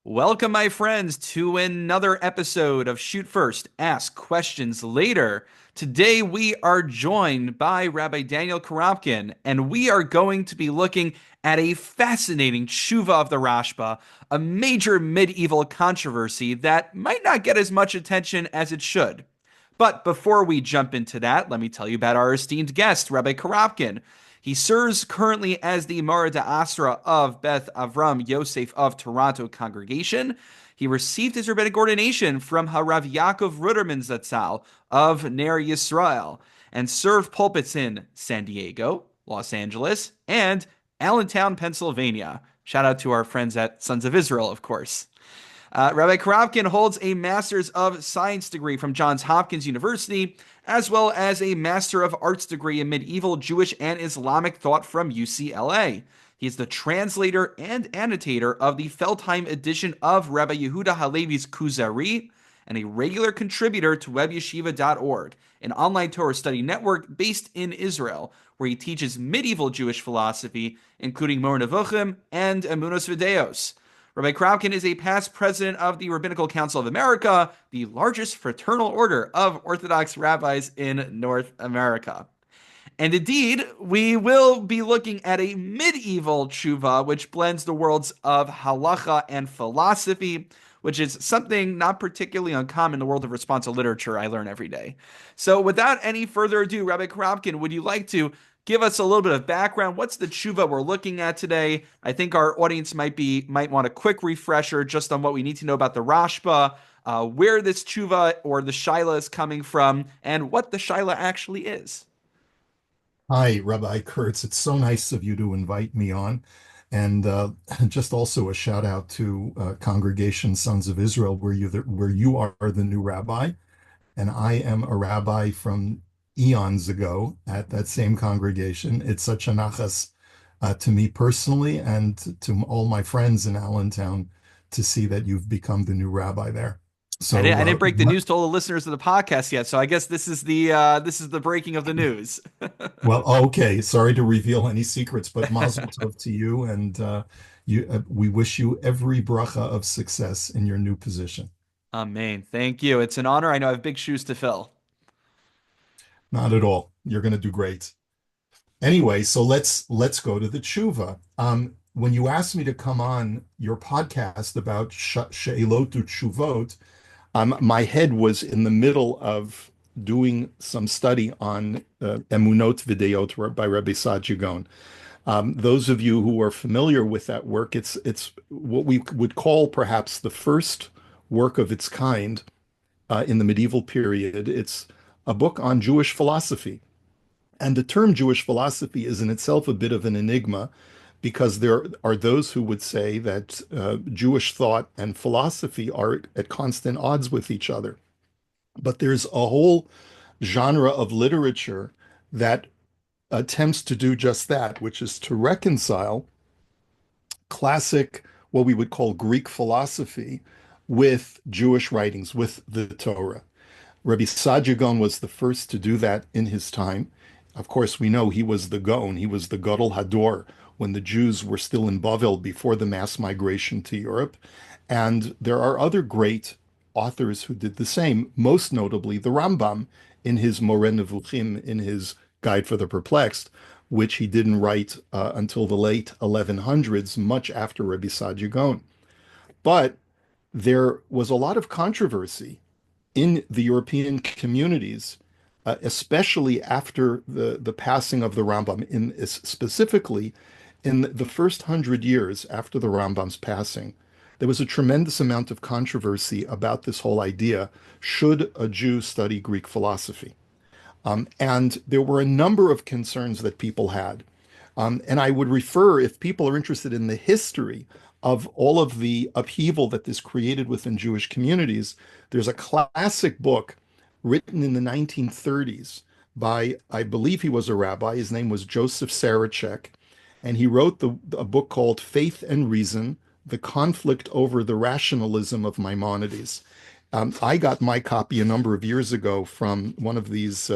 Welcome, my friends, to another episode of Shoot First, Ask Questions Later. Today, we are joined by Rabbi Daniel Korobkin, and we are going to be looking at a fascinating tshuva of the Rashba, a major medieval controversy that might not get as much attention as it should. But before we jump into that, let me tell you about our esteemed guest, Rabbi Korobkin. He serves currently as the Mara Asra of Beth Avram Yosef of Toronto Congregation. He received his rabbinic ordination from Harav Yaakov Ruderman Zatzal of Ner Yisrael and served pulpits in San Diego, Los Angeles, and Allentown, Pennsylvania. Shout out to our friends at Sons of Israel, of course. Rabbi Korobkin holds a Master's of Science degree from Johns Hopkins University, as well as a Master of Arts degree in Medieval Jewish and Islamic Thought from UCLA. He is the translator and annotator of the Feldheim edition of Rabbi Yehuda HaLevi's Kuzari, and a regular contributor to webyeshiva.org, an online Torah study network based in Israel, where he teaches medieval Jewish philosophy, including Mor Nevuchim and Emunos Videos. Rabbi Korobkin is a past president of the Rabbinical Council of America, the largest fraternal order of Orthodox rabbis in North America. And indeed, we will be looking at a medieval tshuva, which blends the worlds of halacha and philosophy, which is something not particularly uncommon in the world of responsa literature I learn every day. So without any further ado, Rabbi Korobkin, would you like to give us a little bit of background? What's the tshuva we're looking at today? I think our audience might want a quick refresher just on what we need to know about the Rashba, where this tshuva or the shaila is coming from, and what the shaila actually is. Hi, Rabbi Kurtz. It's so nice of you to invite me on. And just also a shout out to Congregation Sons of Israel, where you are the new rabbi. And I am a rabbi from eons ago at that same congregation. It's such a nachas to me personally and to all my friends in Allentown to see that you've become the new rabbi there. I So didn't, I didn't break the news to all the listeners of the podcast yet, so I guess this is the breaking of the news. Well, okay. Sorry to reveal any secrets, but mazel tov to you, and we wish you every bracha of success in your new position. Amen. Thank you. It's an honor. I know I have big shoes to fill. Not at all. You're going to do great. Anyway, so let's go to the tshuva. When you asked me to come on your podcast about she'elot utshuvot, my head was in the middle of doing some study on Emunot Videot by Rabbi Sadia Gaon. Those of you who are familiar with that work, it's what we would call perhaps the first work of its kind in the medieval period. It's a book on Jewish philosophy. And the term Jewish philosophy is in itself a bit of an enigma because there are those who would say that Jewish thought and philosophy are at constant odds with each other. But there's a whole genre of literature that attempts to do just that, which is to reconcile classic, what we would call Greek philosophy, with Jewish writings, with the Torah. Rabbi Sadia Gaon was the first to do that in his time. Of course, we know he was the Gaon, he was the Gadol Hador when the Jews were still in Bavel before the mass migration to Europe. And there are other great authors who did the same, most notably the Rambam in his Moreh Nevuchim, in his Guide for the Perplexed, which he didn't write until the late 1100s, much after Rabbi Sadia Gaon. But there was a lot of controversy in the European communities, especially after the passing of the Rambam, specifically in the first 100 years after the Rambam's passing. There was a tremendous amount of controversy about this whole idea. Should a Jew study Greek philosophy? And there were a number of concerns that people had. And I would refer, if people are interested in the history of all of the upheaval that this created within Jewish communities, there's a classic book written in the 1930s by, I believe he was a rabbi. His name was Joseph Sarachek. And he wrote a book called Faith and Reason, The Conflict Over the Rationalism of Maimonides. I got my copy a number of years ago from one of these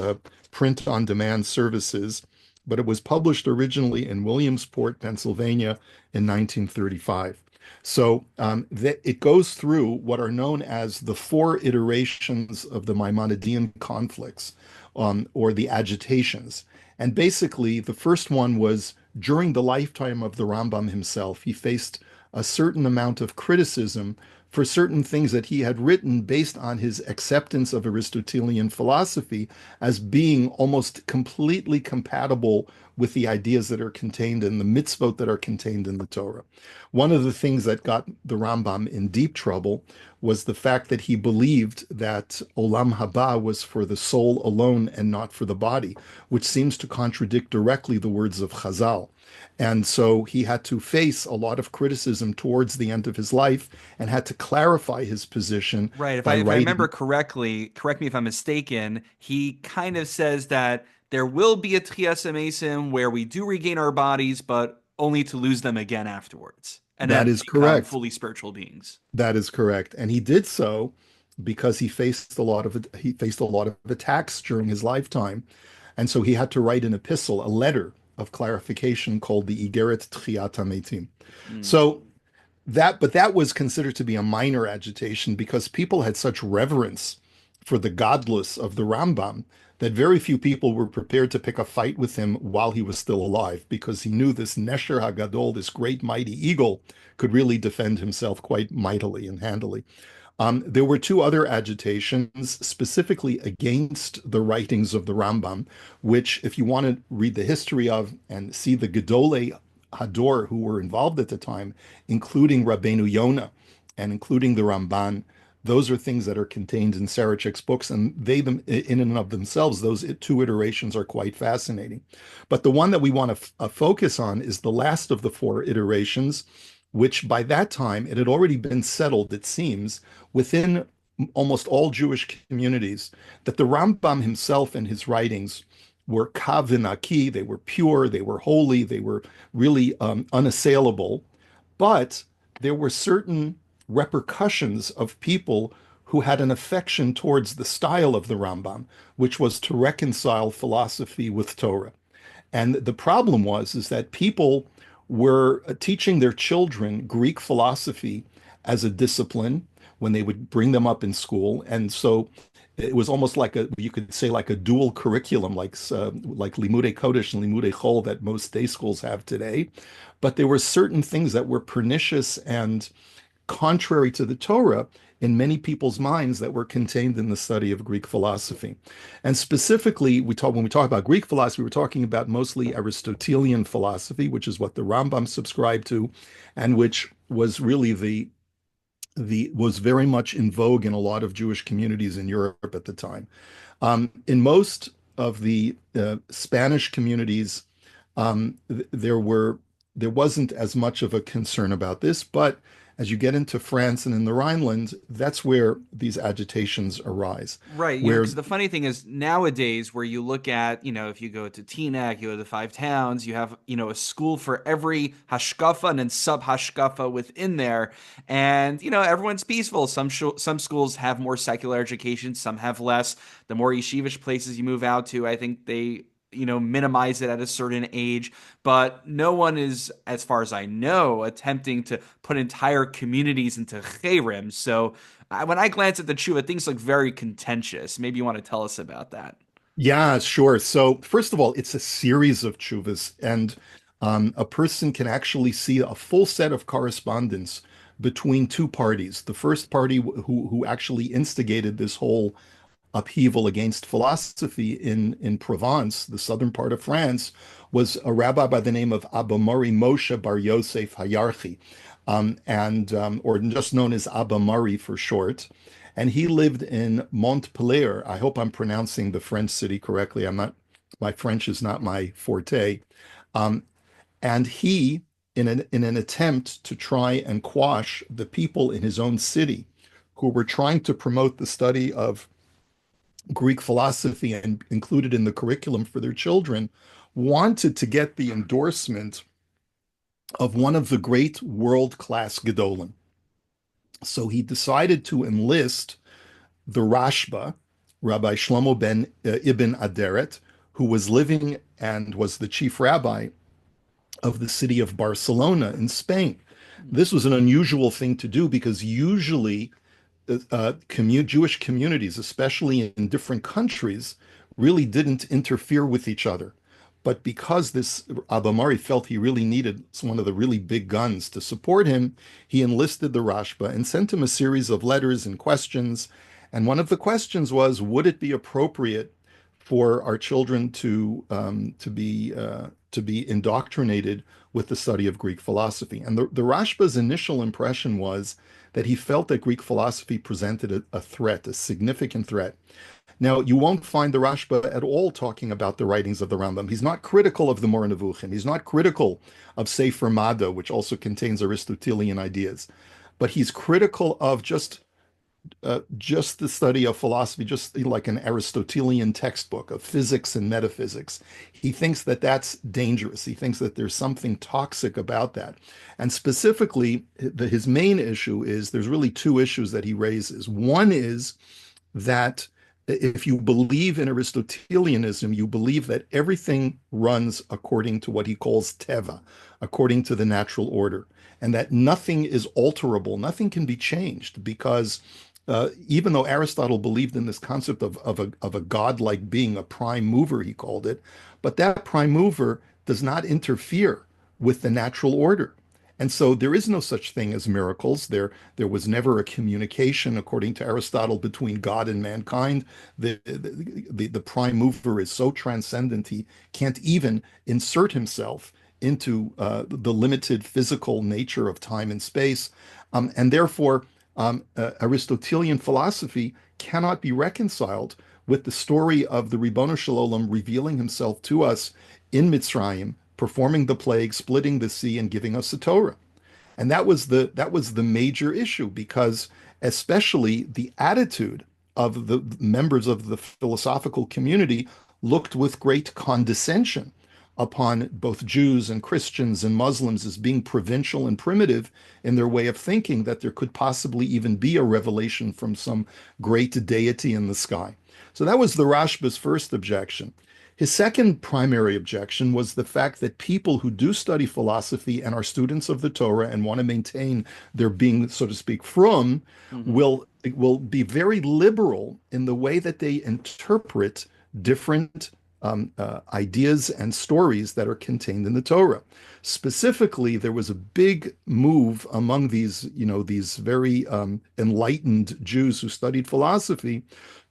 print-on-demand services, but it was published originally in Williamsport, Pennsylvania in 1935. So it goes through what are known as the four iterations of the Maimonidean conflicts, or the agitations. And basically, the first one was during the lifetime of the Rambam himself. He faced a certain amount of criticism for certain things that he had written based on his acceptance of Aristotelian philosophy as being almost completely compatible with the ideas that are contained in the mitzvot that are contained in the Torah. One of the things that got the Rambam in deep trouble was the fact that he believed that Olam Haba was for the soul alone and not for the body, which seems to contradict directly the words of Chazal. And so he had to face a lot of criticism towards the end of his life and had to clarify his position Right. If by I remember writing. correctly, correct me if I'm mistaken, he kind of says that there will be a Tchias Amesim where we do regain our bodies, but only to lose them again afterwards, and That then is become correct. fully spiritual beings. That is correct. And he did so because he faced a lot of attacks during his lifetime. And so he had to write an epistle, a letter of clarification called the Igeret Tchiat HaMetim. Mm. So that was considered to be a minor agitation because people had such reverence for the godless of the Rambam that very few people were prepared to pick a fight with him while he was still alive because he knew this Nesher HaGadol, this great mighty eagle, could really defend himself quite mightily and handily. There were two other agitations specifically against the writings of the Rambam, which, if you want to read the history of and see the Gedolei Hador who were involved at the time, including Rabbeinu Yonah and including the Ramban, those are things that are contained in Sarachick's books, and they, them, in and of themselves, those two iterations are quite fascinating. But the one that we want to focus on is the last of the four iterations, which by that time it had already been settled, it seems, within almost all Jewish communities, that the Rambam himself and his writings were kavinaki, they were pure, they were holy, they were really unassailable. But there were certain repercussions of people who had an affection towards the style of the Rambam, which was to reconcile philosophy with Torah. And the problem was is that people were teaching their children Greek philosophy as a discipline when they would bring them up in school. And so it was almost like you could say like a dual curriculum, like Limudei Kodesh and Limudei Chol that most day schools have today. But there were certain things that were pernicious and contrary to the Torah in many people's minds that were contained in the study of Greek philosophy. And specifically, when we talk about Greek philosophy, we're talking about mostly Aristotelian philosophy, which is what the Rambam subscribed to, and which was really the was very much in vogue in a lot of Jewish communities in Europe at the time. In most of the Spanish communities, there wasn't as much of a concern about this, but as you get into France and in the Rhineland, that's where these agitations arise. Right, Where because the funny thing is nowadays, where you look at, if you go to TNAC, you go to the Five Towns, you have, a school for every hashkafa and then sub hashkafa within there, and everyone's peaceful. Some schools have more secular education, some have less. The more yeshivish places you move out to, I think they minimize it at a certain age, but no one is, as far as I know, attempting to put entire communities into cherem. So when I glance at the tshuva, things look very contentious. Maybe you want to tell us about that. Yeah, sure. So first of all, it's a series of tshuvas, and a person can actually see a full set of correspondence between two parties. The first party who actually instigated this whole upheaval against philosophy in Provence, the southern part of France, was a rabbi by the name of Abba Mari Moshe Bar Yosef Hayarchi, or just known as Abba Mari for short. And he lived in Montpellier. I hope I'm pronouncing the French city correctly. My French is not my forte. Um, and he, in an attempt to try and quash the people in his own city who were trying to promote the study of Greek philosophy and included in the curriculum for their children, wanted to get the endorsement of one of the great world-class Gedolim. So he decided to enlist the Rashba, Rabbi Shlomo ben Ibn Aderet, who was living and was the chief rabbi of the city of Barcelona in Spain. This was an unusual thing to do because usually Jewish communities, especially in different countries, really didn't interfere with each other. But because this Abamari felt he really needed one of the really big guns to support him, he enlisted the Rashba and sent him a series of letters and questions. And one of the questions was, would it be appropriate for our children to be indoctrinated with the study of Greek philosophy? And the Rashba's initial impression was that he felt that Greek philosophy presented a threat, a significant threat. Now, you won't find the Rashba at all talking about the writings of the Rambam. He's not critical of the Moreh Nevuchim. He's not critical of Sefer Mada, which also contains Aristotelian ideas. But he's critical of just the study of philosophy, just like an Aristotelian textbook of physics and metaphysics. He thinks that that's dangerous. He thinks that there's something toxic about that. And specifically, his main issue is there's really two issues that he raises. One is that if you believe in Aristotelianism, you believe that everything runs according to what he calls teva, according to the natural order, and that nothing is alterable, nothing can be changed because even though Aristotle believed in this concept of a godlike being, a prime mover, he called it, but that prime mover does not interfere with the natural order. And so there is no such thing as miracles. There was never a communication, according to Aristotle, between God and mankind. The prime mover is so transcendent, he can't even insert himself into the limited physical nature of time and space. And therefore, Aristotelian philosophy cannot be reconciled with the story of the Ribbono Shel Olam revealing himself to us in Mitzrayim, performing the plague, splitting the sea, and giving us the Torah. And that was the major issue because especially the attitude of the members of the philosophical community looked with great condescension upon both Jews and Christians and Muslims as being provincial and primitive in their way of thinking that there could possibly even be a revelation from some great deity in the sky. So that was the Rashba's first objection. His second primary objection was the fact that people who do study philosophy and are students of the Torah and want to maintain their being, so to speak, from, Mm-hmm. will be very liberal in the way that they interpret different ideas and stories that are contained in the Torah. Specifically, there was a big move among these very enlightened Jews who studied philosophy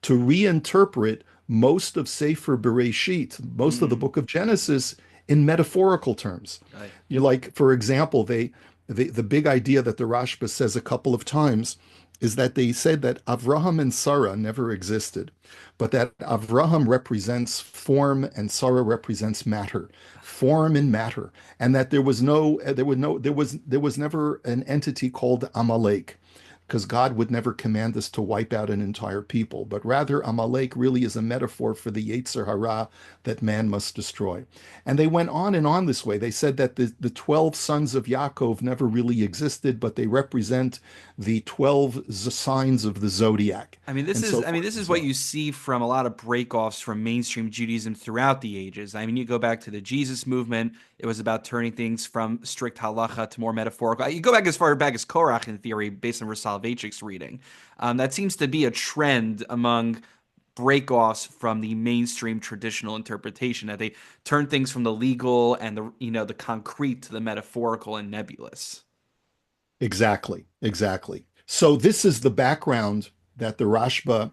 to reinterpret most of Sefer Bereshit, most of the Mm. book of Genesis, in metaphorical terms. Right. Like, for example, the big idea that the Rashba says a couple of times is that they said that Avraham and Sarah never existed, but that Avraham represents form and Sarah represents matter, form and matter, and that there was never an entity called Amalek, because God would never command us to wipe out an entire people, but rather Amalek really is a metaphor for the Yetzer Hara that man must destroy. And they went on and on this way. They said that the 12 sons of Yaakov never really existed, but they represent the 12 signs of the zodiac, and so I mean, forth this and is so what on. you see from a lot of breakoffs from mainstream Judaism throughout the ages. I mean, you go back to the Jesus movement; it was about turning things from strict halacha to more metaphorical. You go back as far back as Korach in theory, based on Soloveitchik's reading. That seems to be a trend among breakoffs from the mainstream traditional interpretation that they turn things from the legal and the concrete to the metaphorical and nebulous. Exactly, exactly. So this is the background that the Rashba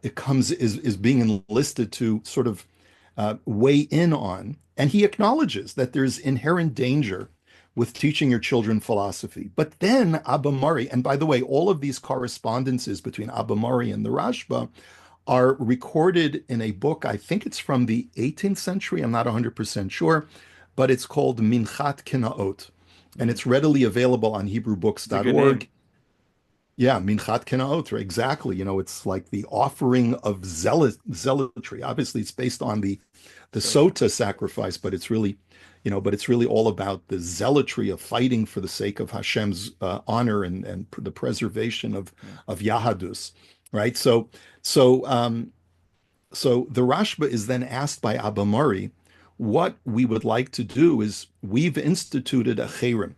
it comes is being enlisted to sort of weigh in on, and he acknowledges that there's inherent danger with teaching your children philosophy. But then Abba Mari, and by the way, all of these correspondences between Abba Mari and the Rashba are recorded in a book. I think it's from the 18th century. I'm not 100% sure, but it's called Minchat Kinaot, and Mm. it's readily available on It's a good name. HebrewBooks.org. Yeah, Minchat Kinaot, exactly. It's like the offering of zealotry. Obviously, it's based on the Sota. Sota sacrifice, but it's really all about the zealotry of fighting for the sake of Hashem's honor and the preservation Yeah. of Yahadus, right? So the Rashba is then asked by Abba Mari, what we would like to do is we've instituted a cherem,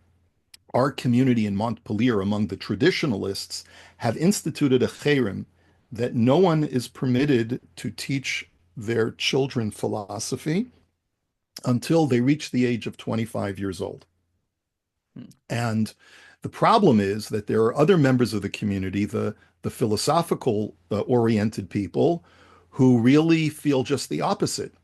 our community in Montpelier among the traditionalists have instituted a cherem that no one is permitted to teach their children philosophy until they reach the age of 25 years old. Hmm. And the problem is that there are other members of the community, the philosophical oriented people, who really feel just the opposite.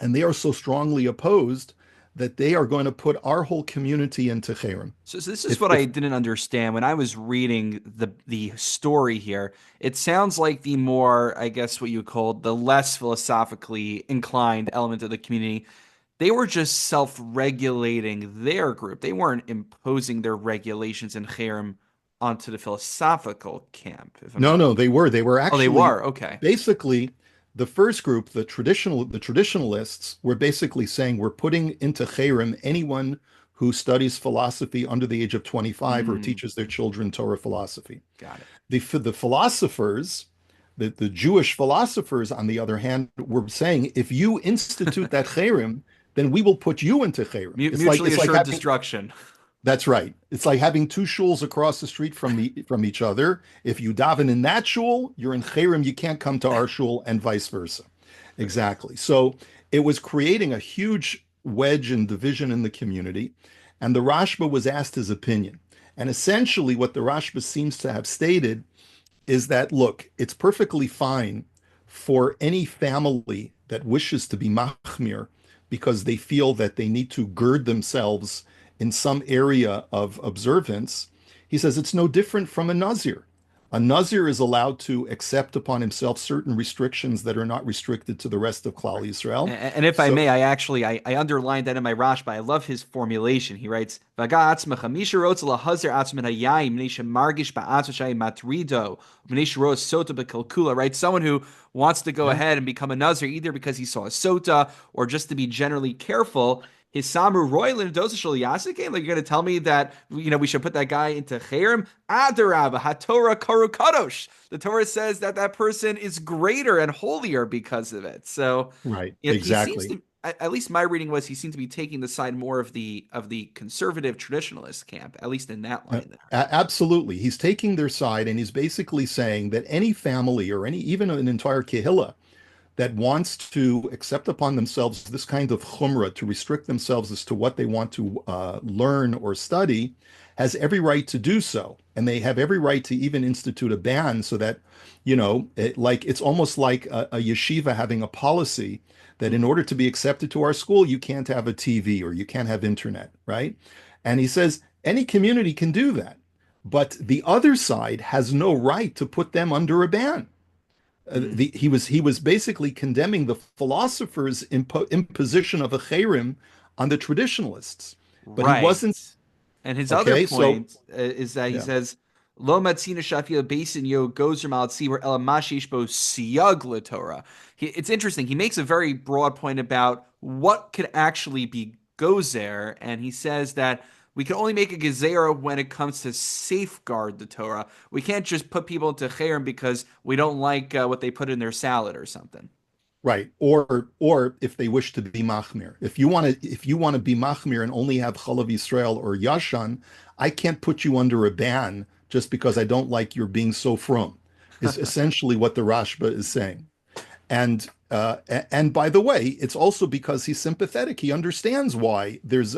And they are so strongly opposed that they are going to put our whole community into cherem. So this is If, what I if didn't understand when I was reading the story here. It sounds like the more, I guess, what you called the less philosophically inclined element of the community, they were just self-regulating their group. They weren't imposing their regulations and cherem onto the philosophical camp, if I'm No, not. no, they were Oh, they actually were. Okay. basically the first group, the traditionalists were basically saying we're putting into cherem anyone who studies philosophy under the age of 25 or Mm, teaches their children Torah philosophy. got it. The philosophers, the Jewish philosophers, on the other hand, were saying if you institute that cherem, then we will put you into cherem. Mutually It's like assured having destruction. That's right. It's like having two shuls across the street from each other. If you daven in that shul, you're in cherem. You can't come to our shul, and vice versa. Very good. Exactly. So it was creating a huge wedge and division in the community. And the Rashba was asked his opinion. And essentially, what the Rashba seems to have stated is that, look, it's perfectly fine for any family that wishes to be machmir because they feel that they need to gird themselves in some area of observance. He says it's no different from a nazir. A nazir is allowed to accept upon himself certain restrictions that are not restricted to the rest of Klal Yisrael. And if I So, may, I underlined that in my Rashba. I love his formulation. He writes, "Vaga atzmecha, misha rotz lahazer atzmen hayayim, mnei shemargish ba'atzma shay matrido, mnei sheros sota bekalkula." Right, someone who wants to go yeah, ahead and become a nazir either because he saw a sota or just to be generally careful. His samu roilin dosashal yasike. Like you're going to tell me that we should put that guy into cherem? Adarabah haTorah karu kadosh. The Torah says that that person is greater and holier because of it. So right, he seems exactly. to, at least my reading was, he seemed to be taking the side more of the conservative traditionalist camp, at least in that line there. Absolutely. He's taking their side and he's basically saying that any family or even an entire kehillah that wants to accept upon themselves this kind of chumrah to restrict themselves as to what they want to learn or study has every right to do so. And they have every right to even institute a ban so that, it's almost like a yeshiva having a policy that in Hmm. order to be accepted to our school, you can't have a TV or you can't have internet, right? And he says any community can do that. But the other side has no right to put them under a ban. Hmm. He was basically condemning the philosophers' imposition of a cherem on the traditionalists, but he Right. wasn't. And his other Okay, so point is that he yeah, says, Lo matzina shafia basin yo gozer maltzi ela mashish bo siyag Torah. It's interesting. He makes a very broad point about what could actually be gozer, and he says that we can only make a gezerah when it comes to safeguard the Torah. We can't just put people into cherem because we don't like what they put in their salad or something. right. Or if they wish to be machmir, if you want to be machmir and only have chalav Yisrael or yashan, I can't put you under a ban just because I don't like your being so from. Is essentially what the Rashba is saying. And by the way, it's also because he's sympathetic. He understands why there's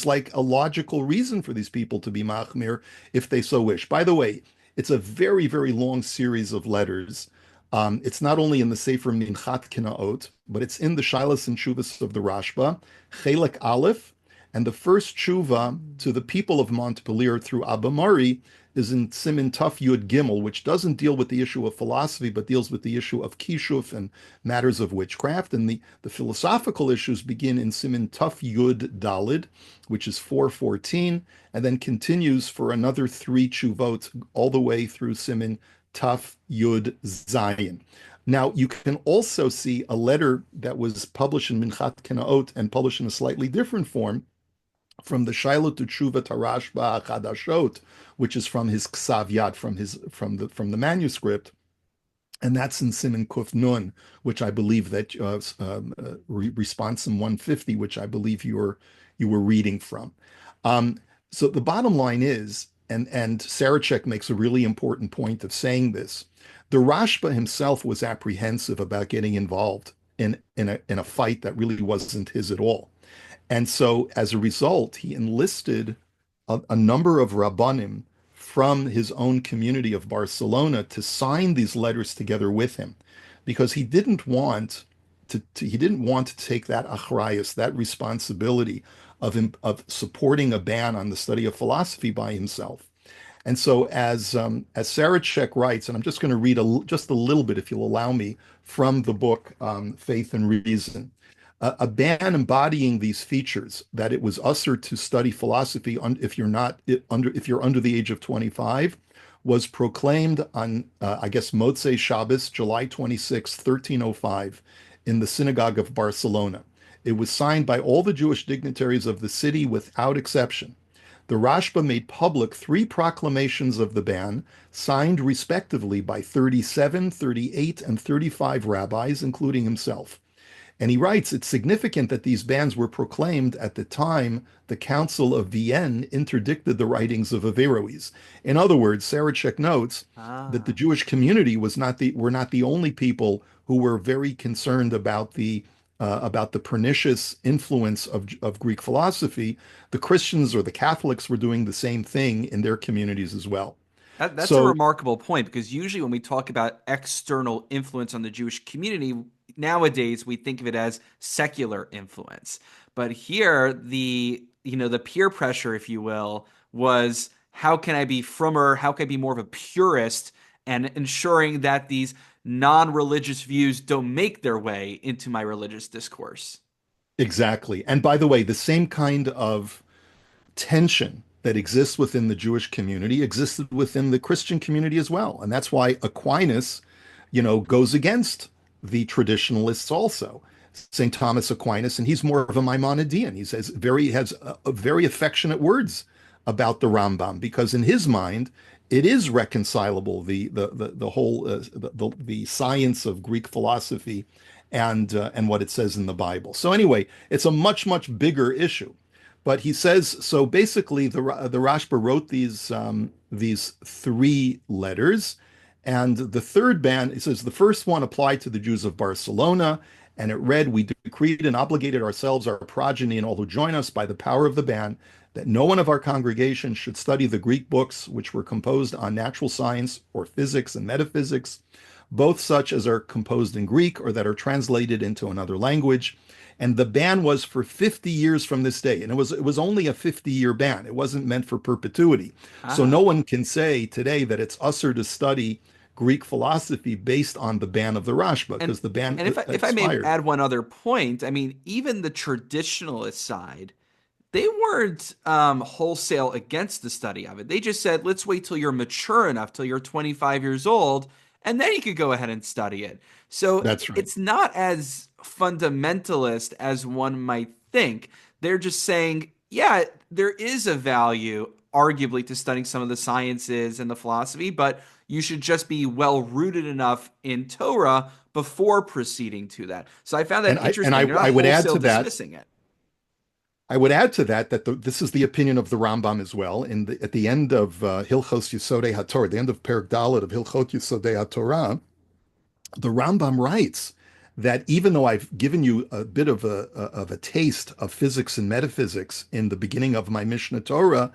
like a logical reason for these people to be machmir if they so wish. By the way, it's a very, very long series of letters. It's not only in the Sefer Minchat Kinaot, but it's in the Shilas and Shuvas of the Rashba, Chelek Aleph, and the first tshuva to the people of Montpelier through Abba Mari is in Simin Tuf Yud Gimel, which doesn't deal with the issue of philosophy, but deals with the issue of kishuf and matters of witchcraft. And the philosophical issues begin in Simin Tuf Yud Dalid, which is 414, and then continues for another three tshuvot all the way through Simin Tuf Yud Zayin. Now, you can also see a letter that was published in Minchat Kenaot and published in a slightly different form from the Shiloh to Tshuva Tarashba Chadashot, which is from his Ksav Yad, from the manuscript, and that's in Siman Kuf Nun, which I believe that Responsum 150, which I believe you were reading from. So the bottom line is, and Sarachek makes a really important point of saying this, the Rashba himself was apprehensive about getting involved in a fight that really wasn't his at all. And so as a result, he enlisted a number of Rabbanim from his own community of Barcelona to sign these letters together with him because he didn't want to take that achrayus, that responsibility of supporting a ban on the study of philosophy by himself. And so, as Sarachek writes, and I'm just going to read just a little bit, if you'll allow me, from the book Faith and Reason. A ban embodying these features, that it was usher to study philosophy if you're under the age of 25, was proclaimed on I guess Motzei Shabbos, July 26, 1305, in the synagogue of Barcelona. It was signed by all the Jewish dignitaries of the city without exception. The Rashba made public three proclamations of the ban, signed respectively by 37, 38, and 35 rabbis, including himself. And he writes, it's significant that these bans were proclaimed at the time the Council of Vienne interdicted the writings of Averroes. In other words, Sarachek notes that the Ah. Jewish community were not the only people who were very concerned about the pernicious influence of Greek philosophy. The Christians or the Catholics were doing the same thing in their communities as well. That's a So remarkable point because usually when we talk about external influence on the Jewish community, nowadays we think of it as secular influence. But here, the peer pressure, if you will, was how can I be frommer? How can I be more of a purist and ensuring that these non-religious views don't make their way into my religious discourse? exactly. And by the way, the same kind of tension that exists within the Jewish community existed within the Christian community as well. And that's why Aquinas, goes against the traditionalists also. St. Thomas Aquinas, and he's more of a Maimonidean. He has very affectionate words about the Rambam because in his mind, it is reconcilable the whole the science of Greek philosophy and what it says in the Bible. So anyway, it's a much bigger issue. But he says so. Basically, the Rashba wrote these three letters, and the third ban. It says the first one applied to the Jews of Barcelona, and it read, "We decreed and obligated ourselves, our progeny, and all who join us by the power of the ban, that no one of our congregation should study the Greek books which were composed on natural science or physics and metaphysics, both such as are composed in Greek or that are translated into another language." And the ban was for 50 years from this day. And it was only a 50-year ban. It wasn't meant for perpetuity. So no Ah. one can say today that it's usher to study Greek philosophy based on the ban of the Rashba, And because the ban and if I may expired. add one other point, I mean, even the traditionalist side, they weren't wholesale against the study of it. They just said, let's wait till you're mature enough, till you're 25 years old, and then you could go ahead and study it. So That's right. it's not as fundamentalist as one might think. They're just saying, yeah, there is a value, arguably, to studying some of the sciences and the philosophy, but you should just be well rooted enough in Torah before proceeding to that. So I found And that I and interesting. I, They're not I would add wholesale to that. dismissing it. I would add to that this is the opinion of the Rambam as well. At the end of Hilchos Yisodei HaTorah, the end of Perek Dalet of Hilchot Yisodei HaTorah, the Rambam writes that even though I've given you a bit of a taste of physics and metaphysics in the beginning of my Mishnah Torah,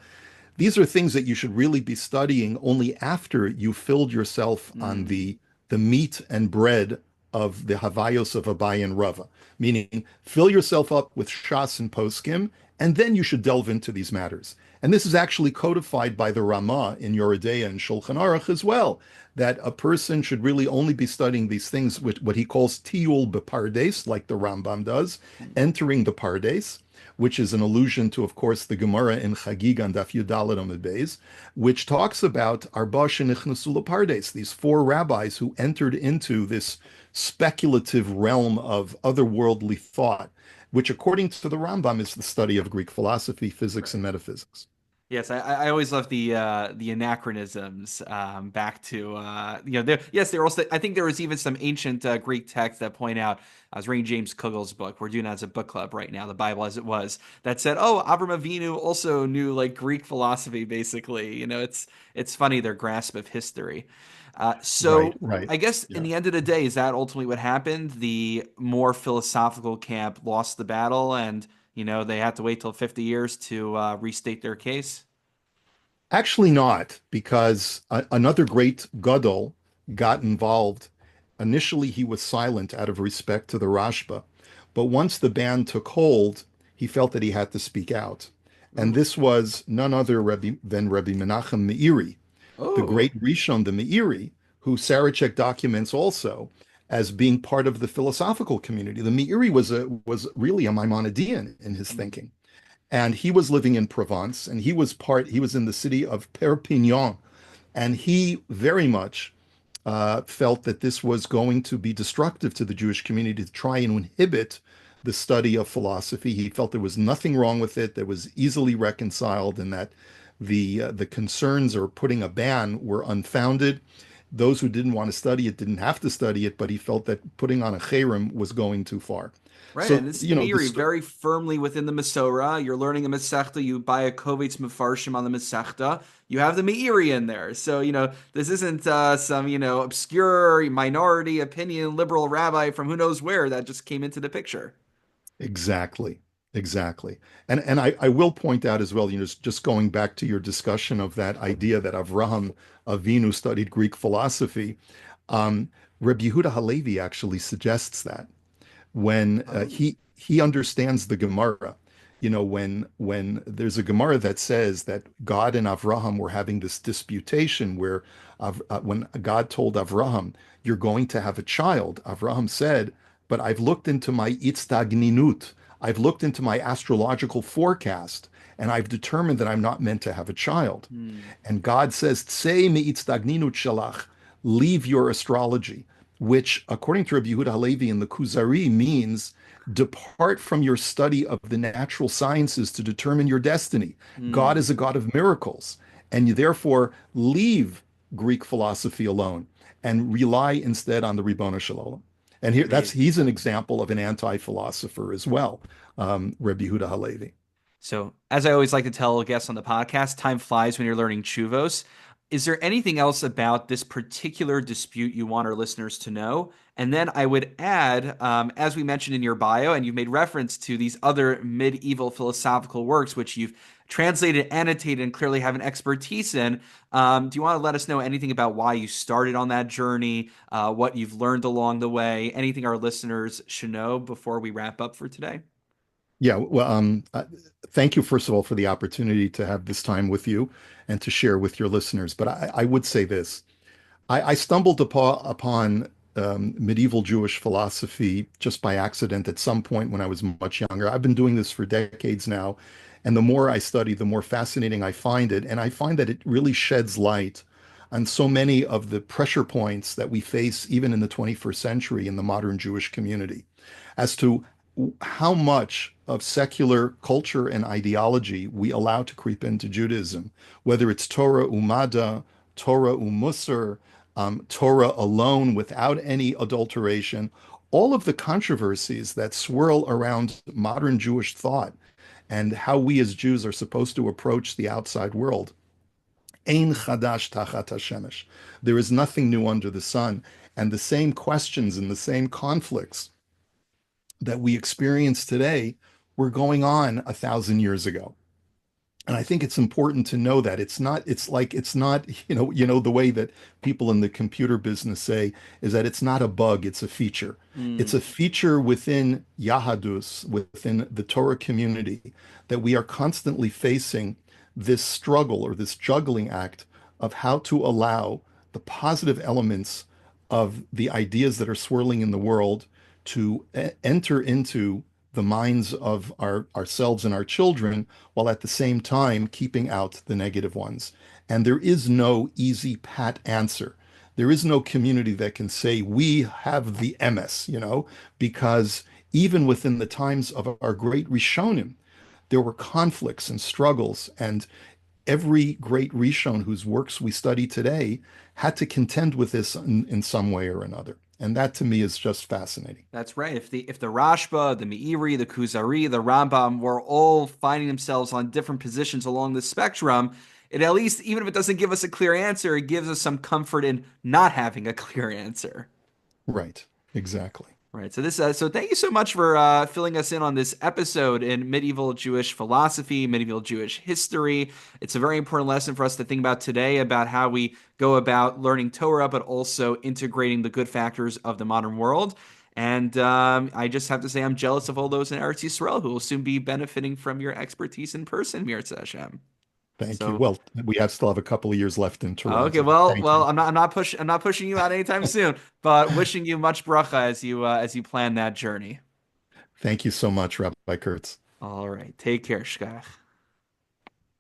these are things that you should really be studying only after you filled yourself on Mm. the meat and bread of the Havayos of Abai and Rava, meaning fill yourself up with Shas and Poskim, and then you should delve into these matters. And this is actually codified by the Rama in Yoredeya and Shulchan Aruch as well, that a person should really only be studying these things with what he calls tiyul bepardes, like the Rambam does, entering the pardes, which is an allusion to, of course, the Gemara in Chagig on Daf Yud Daled Amud Beis, which talks about Arba shenichnasu lepardes, these four rabbis who entered into this speculative realm of otherworldly thought, which, according to the Rambam, is the study of Greek philosophy, physics, Right. and metaphysics. Yes, I always love the anachronisms back to there, yes, there also, I think there was even some ancient Greek texts that point out. I was reading James Kugel's book. We're doing that as a book club right now, the Bible as it was, that said, oh, Avram Avinu also knew like Greek philosophy. Basically, it's funny their grasp of history. Right, So right. I guess in Yeah. the end of the day, is that ultimately what happened? The more philosophical camp lost the battle, and they had to wait till 50 years to restate their case. Actually not, because another great Gadol got involved. Initially, he was silent out of respect to the Rashba, but once the band took hold, he felt that he had to speak out. And Ooh. this was none other than Rabbi Menachem Meiri, the Oh. great Rishon, the Meiri, who Sarachek documents also as being part of the philosophical community. The Meiri was really a Maimonidean in his Mm. thinking. And he was living in Provence, and he was in the city of Perpignan, and he very much felt that this was going to be destructive to the Jewish community to try and inhibit the study of philosophy. He felt there was nothing wrong with it, that was easily reconciled, and that the concerns or putting a ban were unfounded. Those who didn't want to study it didn't have to study it, but he felt that putting on a cherem was going too far. Right, So, and this is you know, Meiri, the very firmly within the Masorah. You're learning a Masechta, you buy a Kovetz Mefarshim on the Masechta, you have the Meiri in there. So, this isn't some, obscure minority opinion liberal rabbi from who knows where that just came into the picture. Exactly. Exactly. And I will point out as well, just going back to your discussion of that idea that Avraham Avinu studied Greek philosophy, um, Rabbi Yehuda HaLevi actually suggests that when Oh. he understands the Gemara. When there's a Gemara that says that God and Avraham were having this disputation where when God told Avraham, "You're going to have a child," Avraham said, "But I've looked into my itztagninut. I've looked into my astrological forecast, and I've determined that I'm not meant to have a child." Hmm. And God says, "Tsei mi'itztagninut shalach, leave your astrology," which, according to Rabbi Yehuda HaLevi in the Kuzari, means depart from your study of the natural sciences to determine your destiny. God Hmm. is a God of miracles, and you therefore leave Greek philosophy alone and rely instead on the Ribono Shel Olam. And Amazing. he's an example of an anti-philosopher as well, Rabbi Yehuda HaLevi. So, as I always like to tell guests on the podcast, time flies when you're learning chuvos. Is there anything else about this particular dispute you want our listeners to know? And then I would add, as we mentioned in your bio, and you've made reference to these other medieval philosophical works, which you've translated, annotated, and clearly have an expertise in. Do you want to let us know anything about why you started on that journey, what you've learned along the way, anything our listeners should know before we wrap up for today? Yeah, well, thank you, first of all, for the opportunity to have this time with you and to share with your listeners. But I would say this. I stumbled upon medieval Jewish philosophy just by accident at some point when I was much younger. I've been doing this for decades now, and the more I study, the more fascinating I find it. And I find that it really sheds light on so many of the pressure points that we face even in the 21st century in the modern Jewish community as to how much of secular culture and ideology we allow to creep into Judaism, whether it's Torah Umada, Torah Umusar, Torah alone without any adulteration, all of the controversies that swirl around modern Jewish thought and how we as Jews are supposed to approach the outside world. Ein chadash tachat hashemesh. There is nothing new under the sun. And the same questions and the same conflicts that we experience today were going on 1,000 years ago. And I think it's important to know that it's not, the way that people in the computer business say is that it's not a bug, it's a feature. It's Hmm. a feature within Yahadus, within the Torah community, that we are constantly facing this struggle or this juggling act of how to allow the positive elements of the ideas that are swirling in the world to enter into the minds of ourselves and our children, while at the same time keeping out the negative ones. And there is no easy, pat answer. There is no community that can say, we have the MS, because even within the times of our great Rishonim, there were conflicts and struggles. And every great Rishon whose works we study today had to contend with this in some way or another. And that to me is just fascinating. That's right. If the Rashba, the Meiri, the Kuzari, the Rambam were all finding themselves on different positions along the spectrum, it at least, even if it doesn't give us a clear answer, it gives us some comfort in not having a clear answer. Right. Exactly. Right. So thank you so much for filling us in on this episode in medieval Jewish philosophy, medieval Jewish history. It's a very important lesson for us to think about today about how we go about learning Torah, but also integrating the good factors of the modern world. And I just have to say, I'm jealous of all those in Eretz Yisrael who will soon be benefiting from your expertise in person, Mirza Hashem. Thank you. So Well, we have still have a couple of years left in okay, Toronto. well, Thank you. I'm not pushing you out anytime soon, but wishing you much bracha as you plan that journey. Thank you so much, Rabbi Kurtz. All right. Take care, Shkach.